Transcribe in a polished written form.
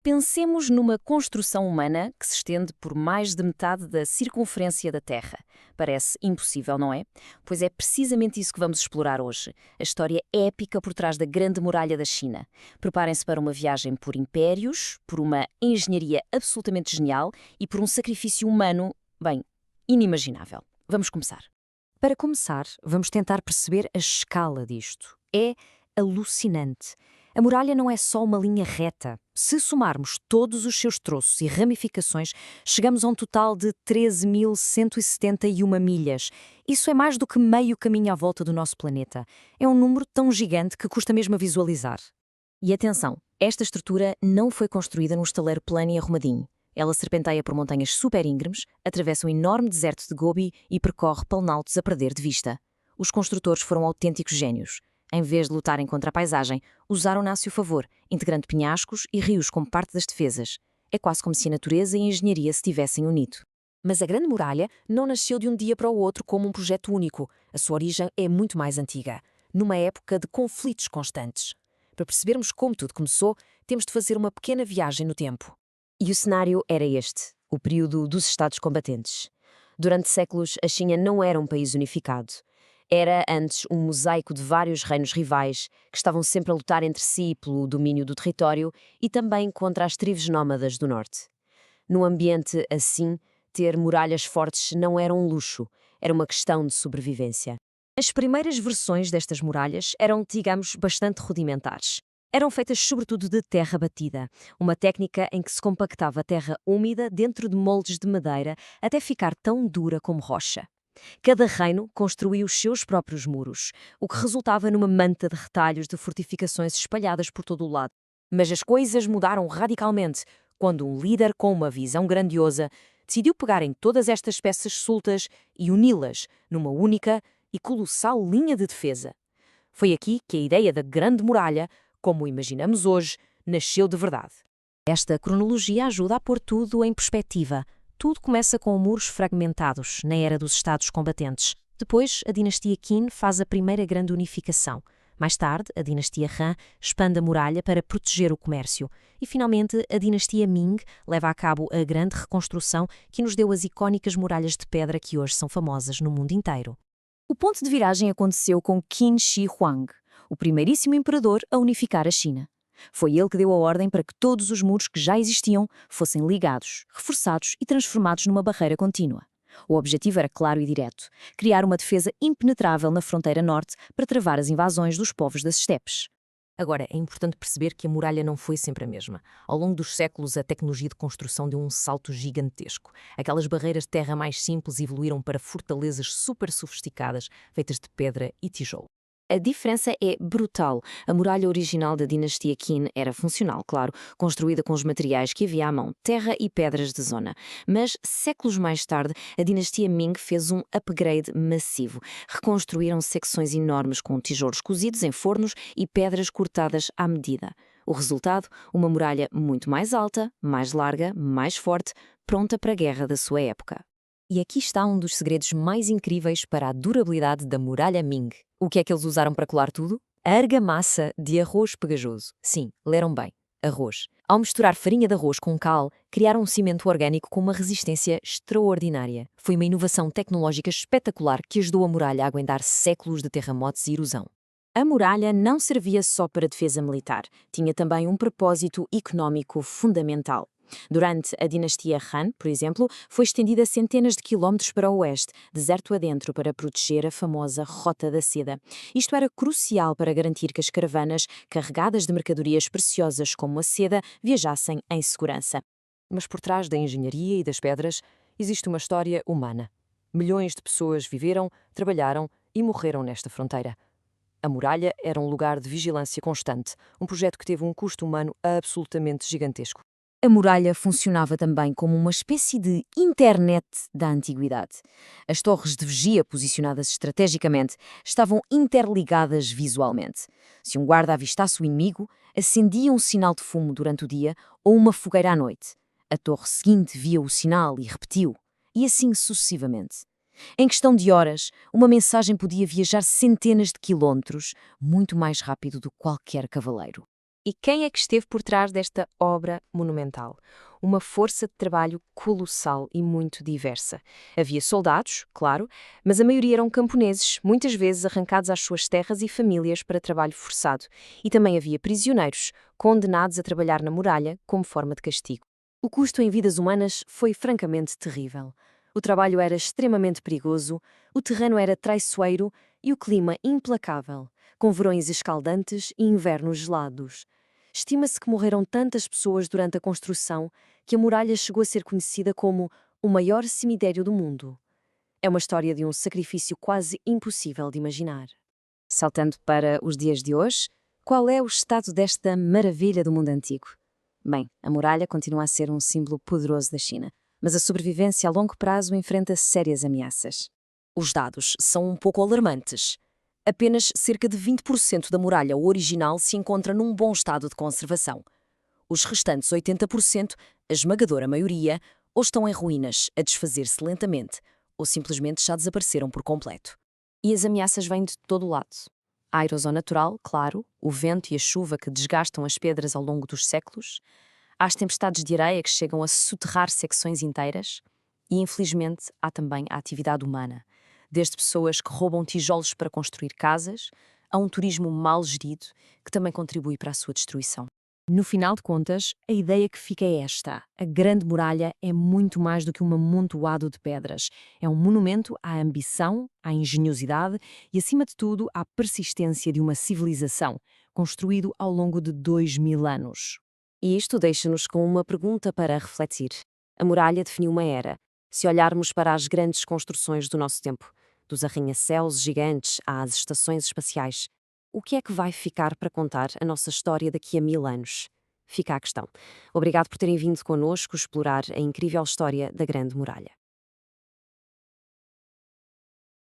Pensemos numa construção humana que se estende por mais de metade da circunferência da Terra. Parece impossível, não é? Pois é precisamente isso que vamos explorar hoje. A história épica por trás da Grande Muralha da China. Preparem-se para uma viagem por impérios, por uma engenharia absolutamente genial e por um sacrifício humano, bem, inimaginável. Vamos começar. Para começar, vamos tentar perceber a escala disto. É alucinante. A muralha não é só uma linha reta. Se somarmos todos os seus troços e ramificações, chegamos a um total de 13.171 milhas. Isso é mais do que meio caminho à volta do nosso planeta. É um número tão gigante que custa mesmo a visualizar. E atenção, esta estrutura não foi construída num estaleiro plano e arrumadinho. Ela serpenteia por montanhas super íngremes, atravessa um enorme deserto de Gobi e percorre planaltos a perder de vista. Os construtores foram autênticos génios. Em vez de lutarem contra a paisagem, usaram-na a seu favor, integrando penhascos e rios como parte das defesas. É quase como se a natureza e a engenharia se tivessem unido. Mas a Grande Muralha não nasceu de um dia para o outro como um projeto único. A sua origem é muito mais antiga, numa época de conflitos constantes. Para percebermos como tudo começou, temos de fazer uma pequena viagem no tempo. E o cenário era este, o período dos Estados combatentes. Durante séculos, a China não era um país unificado. Era antes um mosaico de vários reinos rivais que estavam sempre a lutar entre si pelo domínio do território e também contra as tribos nómadas do norte. Num ambiente assim, ter muralhas fortes não era um luxo, era uma questão de sobrevivência. As primeiras versões destas muralhas eram, digamos, bastante rudimentares. Eram feitas sobretudo de terra batida, uma técnica em que se compactava a terra úmida dentro de moldes de madeira até ficar tão dura como rocha. Cada reino construía os seus próprios muros, o que resultava numa manta de retalhos de fortificações espalhadas por todo o lado. Mas as coisas mudaram radicalmente quando um líder com uma visão grandiosa decidiu pegar em todas estas peças soltas e uni-las numa única e colossal linha de defesa. Foi aqui que a ideia da Grande Muralha, como o imaginamos hoje, nasceu de verdade. Esta cronologia ajuda a pôr tudo em perspectiva. Tudo começa com muros fragmentados, na era dos Estados combatentes. Depois, a dinastia Qin faz a primeira grande unificação. Mais tarde, a dinastia Han expande a muralha para proteger o comércio. E, finalmente, a dinastia Ming leva a cabo a grande reconstrução que nos deu as icónicas muralhas de pedra que hoje são famosas no mundo inteiro. O ponto de viragem aconteceu com Qin Shi Huang, o primeiríssimo imperador a unificar a China. Foi ele que deu a ordem para que todos os muros que já existiam fossem ligados, reforçados e transformados numa barreira contínua. O objetivo era claro e direto: criar uma defesa impenetrável na fronteira norte para travar as invasões dos povos das estepes. Agora, é importante perceber que a muralha não foi sempre a mesma. Ao longo dos séculos, a tecnologia de construção deu um salto gigantesco. Aquelas barreiras de terra mais simples evoluíram para fortalezas super sofisticadas, feitas de pedra e tijolo. A diferença é brutal. A muralha original da dinastia Qin era funcional, claro, construída com os materiais que havia à mão, terra e pedras de zona. Mas, séculos mais tarde, a dinastia Ming fez um upgrade massivo. Reconstruíram secções enormes com tijolos cozidos em fornos e pedras cortadas à medida. O resultado, uma muralha muito mais alta, mais larga, mais forte, pronta para a guerra da sua época. E aqui está um dos segredos mais incríveis para a durabilidade da muralha Ming. O que é que eles usaram para colar tudo? A argamassa de arroz pegajoso. Sim, leram bem, arroz. Ao misturar farinha de arroz com cal, criaram um cimento orgânico com uma resistência extraordinária. Foi uma inovação tecnológica espetacular que ajudou a muralha a aguentar séculos de terremotos e erosão. A muralha não servia só para defesa militar, tinha também um propósito económico fundamental. Durante a dinastia Han, por exemplo, foi estendida centenas de quilómetros para o oeste, deserto adentro, para proteger a famosa Rota da Seda. Isto era crucial para garantir que as caravanas, carregadas de mercadorias preciosas como a seda, viajassem em segurança. Mas por trás da engenharia e das pedras existe uma história humana. Milhões de pessoas viveram, trabalharam e morreram nesta fronteira. A muralha era um lugar de vigilância constante, um projeto que teve um custo humano absolutamente gigantesco. A muralha funcionava também como uma espécie de internet da antiguidade. As torres de vigia, posicionadas estrategicamente, estavam interligadas visualmente. Se um guarda avistasse o inimigo, acendia um sinal de fumo durante o dia ou uma fogueira à noite. A torre seguinte via o sinal e repetiu, e assim sucessivamente. Em questão de horas, uma mensagem podia viajar centenas de quilómetros, muito mais rápido do que qualquer cavaleiro. E quem é que esteve por trás desta obra monumental? Uma força de trabalho colossal e muito diversa. Havia soldados, claro, mas a maioria eram camponeses, muitas vezes arrancados às suas terras e famílias para trabalho forçado. E também havia prisioneiros, condenados a trabalhar na muralha como forma de castigo. O custo em vidas humanas foi francamente terrível. O trabalho era extremamente perigoso, o terreno era traiçoeiro e o clima implacável, com verões escaldantes e invernos gelados. Estima-se que morreram tantas pessoas durante a construção que a muralha chegou a ser conhecida como o maior cemitério do mundo. É uma história de um sacrifício quase impossível de imaginar. Saltando para os dias de hoje, qual é o estado desta maravilha do mundo antigo? Bem, a muralha continua a ser um símbolo poderoso da China, mas a sobrevivência a longo prazo enfrenta sérias ameaças. Os dados são um pouco alarmantes. Apenas cerca de 20% da muralha original se encontra num bom estado de conservação. Os restantes 80%, a esmagadora maioria, ou estão em ruínas, a desfazer-se lentamente, ou simplesmente já desapareceram por completo. E as ameaças vêm de todo o lado. A erosão natural, claro, o vento e a chuva que desgastam as pedras ao longo dos séculos. Há as tempestades de areia que chegam a soterrar secções inteiras. E, infelizmente, há também a atividade humana. Desde pessoas que roubam tijolos para construir casas, a um turismo mal gerido que também contribui para a sua destruição. No final de contas, a ideia que fica é esta. A Grande Muralha é muito mais do que um amontoado de pedras. É um monumento à ambição, à engenhosidade e, acima de tudo, à persistência de uma civilização, construído ao longo de 2000 anos. E isto deixa-nos com uma pergunta para refletir. A muralha definiu uma era. Se olharmos para as grandes construções do nosso tempo, dos arranha-céus gigantes às estações espaciais, o que é que vai ficar para contar a nossa história daqui a 1000 anos? Fica a questão. Obrigado por terem vindo connosco explorar a incrível história da Grande Muralha.